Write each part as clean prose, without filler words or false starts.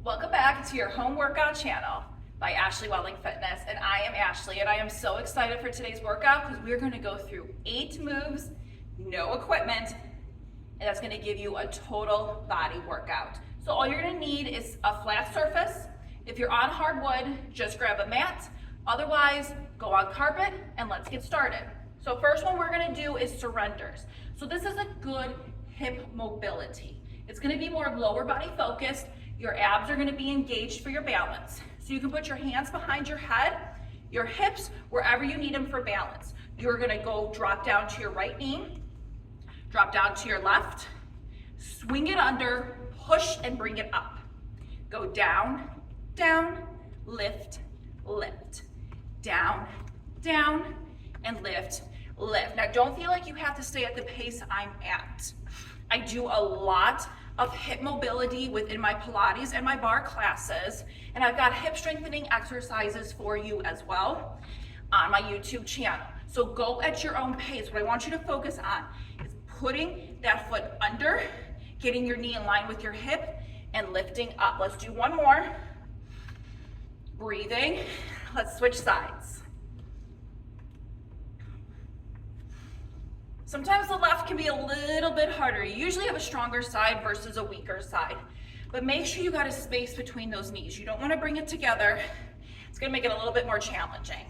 Welcome back to your home workout channel by Ashley Welling Fitness, and I am Ashley, and I am so excited for today's workout because we're going to go through 8 moves, no equipment, and that's going to give you a total body workout. So all you're going to need is a flat surface. If you're on hardwood, just grab a mat. Otherwise, go on carpet and let's get started. So first one we're going to do is surrenders. So this is a good hip mobility. It's going to be more lower body focused. Your abs are going to be engaged for your balance. So you can put your hands behind your head, your hips, wherever you need them for balance. You're going to go drop down to your right knee, drop down to your left, swing it under, push and bring it up. Go down, down, lift, lift, down, down, and lift, lift. Now don't feel like you have to stay at the pace I'm at. I do a lot of hip mobility within my Pilates and my bar classes, and I've got hip strengthening exercises for you as well on my YouTube channel. So go at your own pace. What I want you to focus on is putting that foot under, getting your knee in line with your hip, and lifting up. Let's do one more. Breathing. Let's switch sides. Sometimes the left can be a little bit harder. You usually have a stronger side versus a weaker side, but make sure you got a space between those knees. You don't want to bring it together. It's going to make it a little bit more challenging.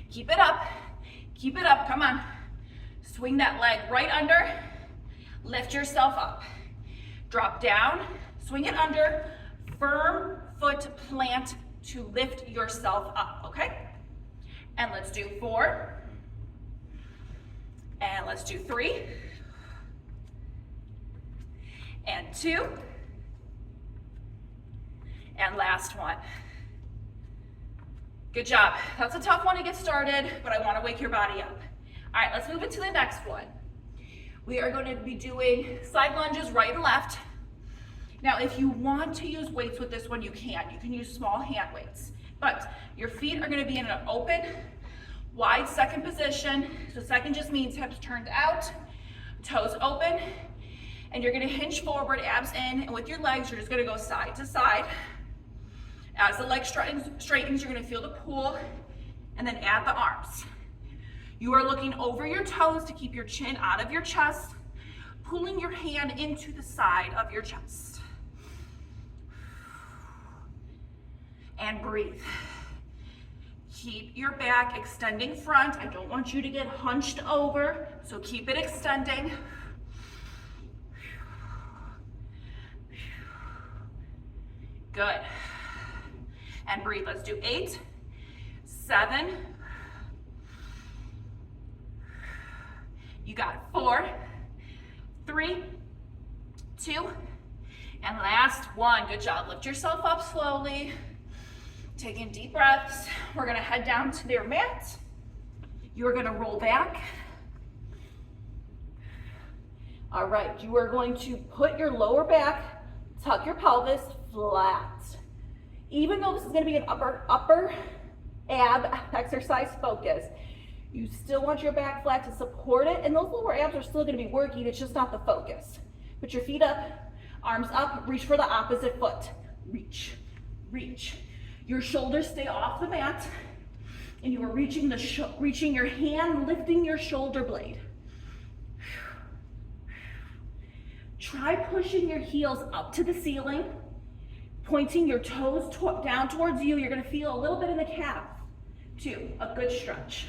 Keep it up, come on. Swing that leg right under, lift yourself up. Drop down, swing it under, firm foot plant to lift yourself up, okay? And let's do 4. And let's do 3. And 2. And last one. Good job. That's a tough one to get started, but I want to wake your body up. All right, let's move into the next one. We are going to be doing side lunges right and left. Now, if you want to use weights with this one, you can. You can use small hand weights, but your feet are going to be in an open, wide second position. So second just means hips turned out, toes open, and you're going to hinge forward, abs in, and with your legs, you're just going to go side to side. As the leg straightens, you're going to feel the pull, and then add the arms. You are looking over your toes to keep your chin out of your chest, pulling your hand into the side of your chest. And breathe. Keep your back extending front. I don't want you to get hunched over, so keep it extending. Good. And breathe. Let's do 8, 7. You got it. 4, 3, 2, and last one. Good job. Lift yourself up slowly. Taking deep breaths. We're going to head down to their mat. You're going to roll back. All right, you are going to put your lower back, tuck your pelvis flat. Even though this is going to be an upper ab exercise focus, you still want your back flat to support it, and those lower abs are still going to be working. It's just not the focus. Put your feet up, arms up, reach for the opposite foot. Reach, reach. Your shoulders stay off the mat, and you are reaching your hand, lifting your shoulder blade. Try pushing your heels up to the ceiling, pointing your toes down towards you. You're going to feel a little bit in the calf. 2, a good stretch.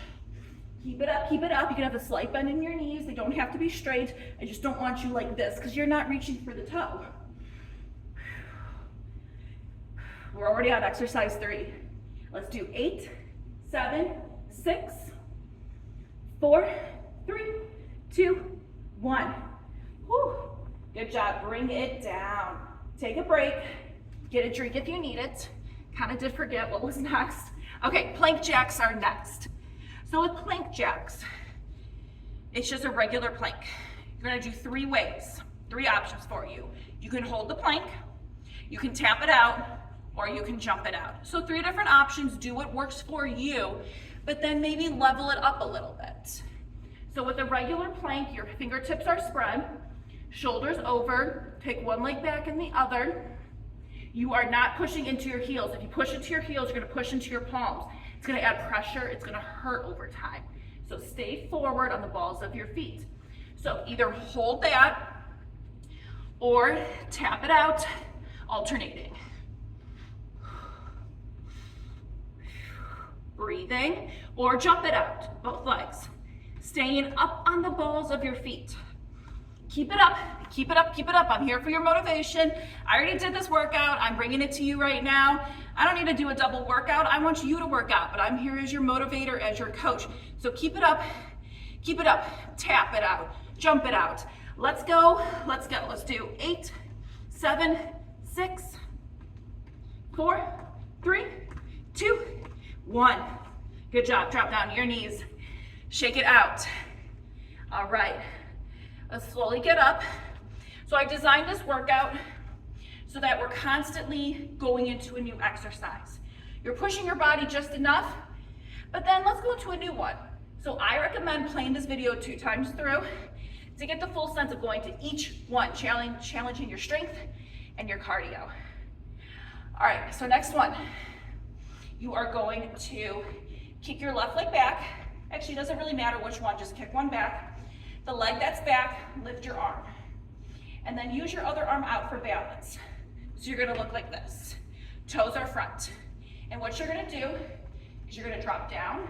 Keep it up, keep it up. You can have a slight bend in your knees. They don't have to be straight. I just don't want you like this because you're not reaching for the toe. We're already on exercise 3. Let's do 8, 7, 6, 4, 3, 2, 1. Whew. Good job. Bring it down. Take a break. Get a drink if you need it. Kind of did forget what was next. Okay, plank jacks are next. So with plank jacks, it's just a regular plank. You're going to do 3 ways, 3 options for you. You can hold the plank, you can tap it out, or you can jump it out. So 3 different options. Do what works for you, but then maybe level it up a little bit. So with a regular plank, your fingertips are spread, shoulders over, Pick one leg back and the other. You are not pushing into your heels. If you push into your heels, you're gonna push into your palms. It's gonna add pressure, it's gonna hurt over time. So stay forward on the balls of your feet. So either hold that or tap it out, alternating. Breathing, or jump it out, both legs. Staying up on the balls of your feet. Keep it up, keep it up, keep it up. I'm here for your motivation. I already did this workout. I'm bringing it to you right now. I don't need to do a double workout. I want you to work out, but I'm here as your motivator, as your coach. So keep it up, tap it out, jump it out. Let's go, let's go. Let's do 8, 7, 6, 4, 3, 2, 1. Good job. Drop down to your knees. Shake it out. All right. Let's slowly get up. So I designed this workout so that we're constantly going into a new exercise. You're pushing your body just enough, but then let's go into a new one. So I recommend playing this video 2 times through to get the full sense of going to each one, challenging your strength and your cardio. All right, so next one. You are going to kick your left leg back. Actually, it doesn't really matter which one, just kick one back. The leg that's back, lift your arm. And then use your other arm out for balance. So you're gonna look like this. Toes are front. And what you're gonna do is you're gonna drop down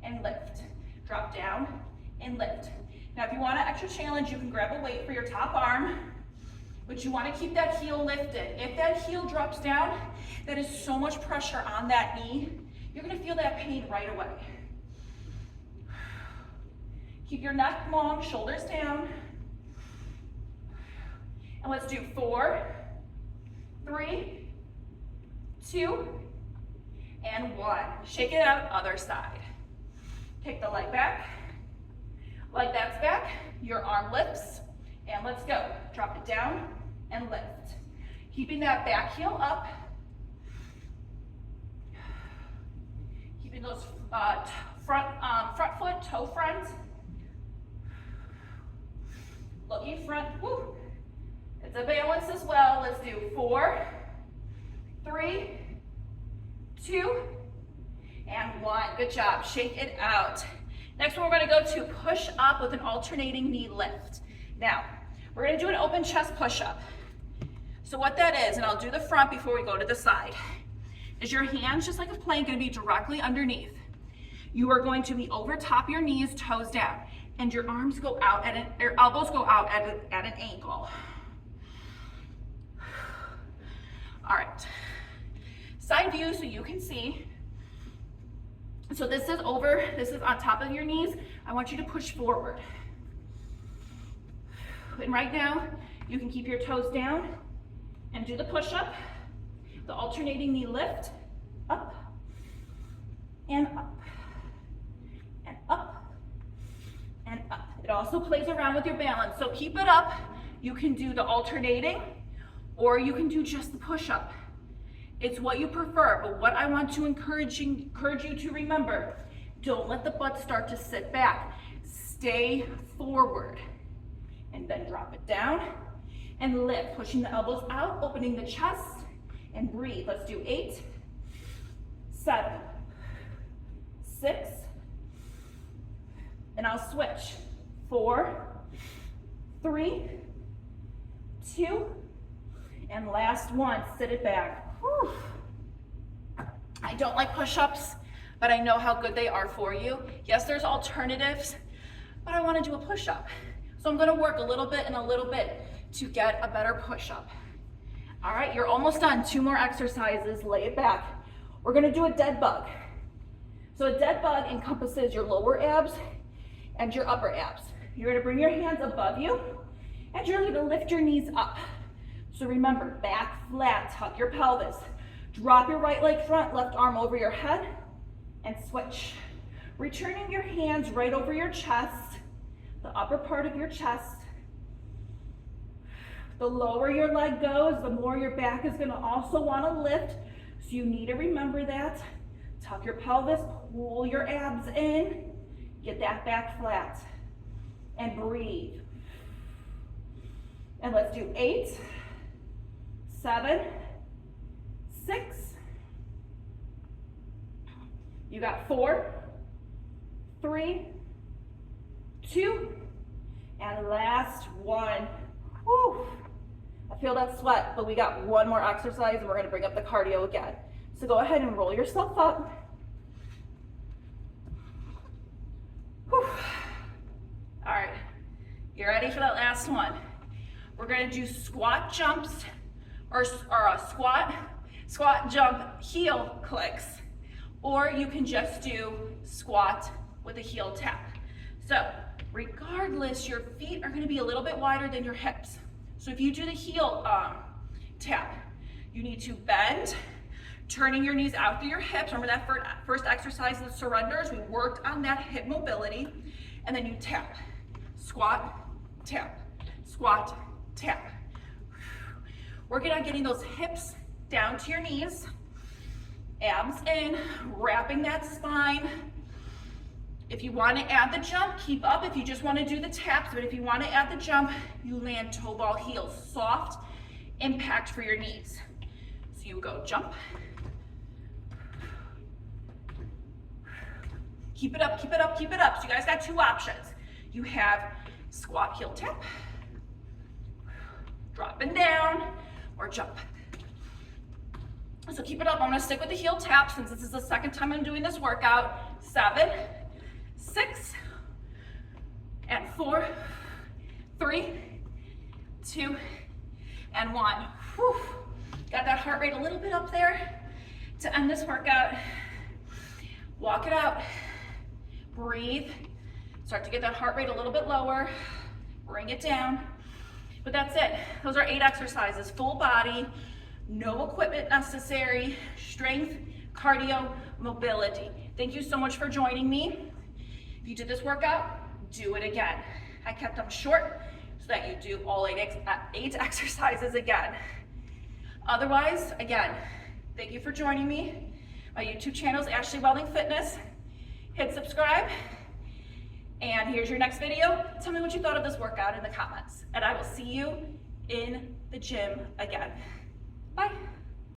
and lift. Drop down and lift. Now if you want an extra challenge, you can grab a weight for your top arm, but you wanna keep that heel lifted. If that heel drops down, that is so much pressure on that knee, you're gonna feel that pain right away. Keep your neck long, shoulders down. And let's do 4, 3, 2, and 1. Shake it out, other side. Kick the leg back. Leg that's back, your arm lifts, and let's go. Drop it down and lift. Keeping that back heel up. Keeping those front foot, toe front. Looking front, woo. It's a balance as well. Let's do 4, 3, 2, and 1. Good job, shake it out. Next one, we're gonna go to push up with an alternating knee lift. Now, we're gonna do an open chest push up. So what that is, and I'll do the front before we go to the side, is your hands, just like a plank, gonna be directly underneath. You are going to be over top your knees, toes down. And your arms go out your elbows go out at an angle. All right, side view so you can see. So this is on top of your knees. I want you to push forward. And right now, you can keep your toes down and do the push up, the alternating knee lift, up and up and up. And up. It also plays around with your balance. So keep it up. You can do the alternating or you can do just the push-up. It's what you prefer, but what I want to encourage you to remember, don't let the butt start to sit back. Stay forward and then drop it down and lift, pushing the elbows out, opening the chest and breathe. Let's do 8, 7, 6, and I'll switch. 4, 3, 2, and last one, sit it back. Whew. I don't like push-ups, but I know how good they are for you. Yes, there's alternatives, but I want to do a push-up. So I'm going to work a little bit and a little bit to get a better push-up. All right, you're almost done. 2 more exercises, lay it back. We're going to do a dead bug. So a dead bug encompasses your lower abs and your upper abs. You're gonna bring your hands above you and you're gonna lift your knees up. So remember, back flat, tuck your pelvis. Drop your right leg front, left arm over your head and switch. Returning your hands right over your chest, the upper part of your chest. The lower your leg goes, the more your back is gonna also wanna lift. So you need to remember that. Tuck your pelvis, pull your abs in. Get that back flat and breathe. And let's do 8, 7, 6, you got 4, 3, 2, and last one. Whew. I feel that sweat, but we got one more exercise and we're gonna bring up the cardio again. So go ahead and roll yourself up. Whew. All right, you ready for that last one? We're gonna do squat jumps, or a squat jump heel clicks, or you can just do squat with a heel tap. So regardless, your feet are gonna be a little bit wider than your hips. So if you do the heel tap, you need to bend, turning your knees out through your hips. Remember that first exercise, the surrenders, we worked on that hip mobility, and then you tap, squat, tap, squat, tap. Working on getting those hips down to your knees, abs in, wrapping that spine. If you want to add the jump, keep up. If you just want to do the taps, but if you want to add the jump, you land toe ball heels, soft impact for your knees. So you go jump. Keep it up, keep it up, keep it up. So you guys got two options. You have squat heel tap, dropping down, or jump. So keep it up. I'm gonna stick with the heel tap since this is the second time I'm doing this workout. 7, 6, and 4, 3, 2, and 1. Whew. Got that heart rate a little bit up there to end this workout. Walk it out, breathe, start to get that heart rate a little bit lower, bring it down. But that's it. Those are 8 exercises, full body, no equipment necessary, strength, cardio, mobility. Thank you so much for joining me. If you did this workout, do it again. I kept them short so that you do all 8 exercises again. Otherwise, again, thank you for joining me. My YouTube channel is Ashley Welding Fitness. Hit subscribe. And here's your next video. Tell me what you thought of this workout in the comments. And I will see you in the gym again. Bye.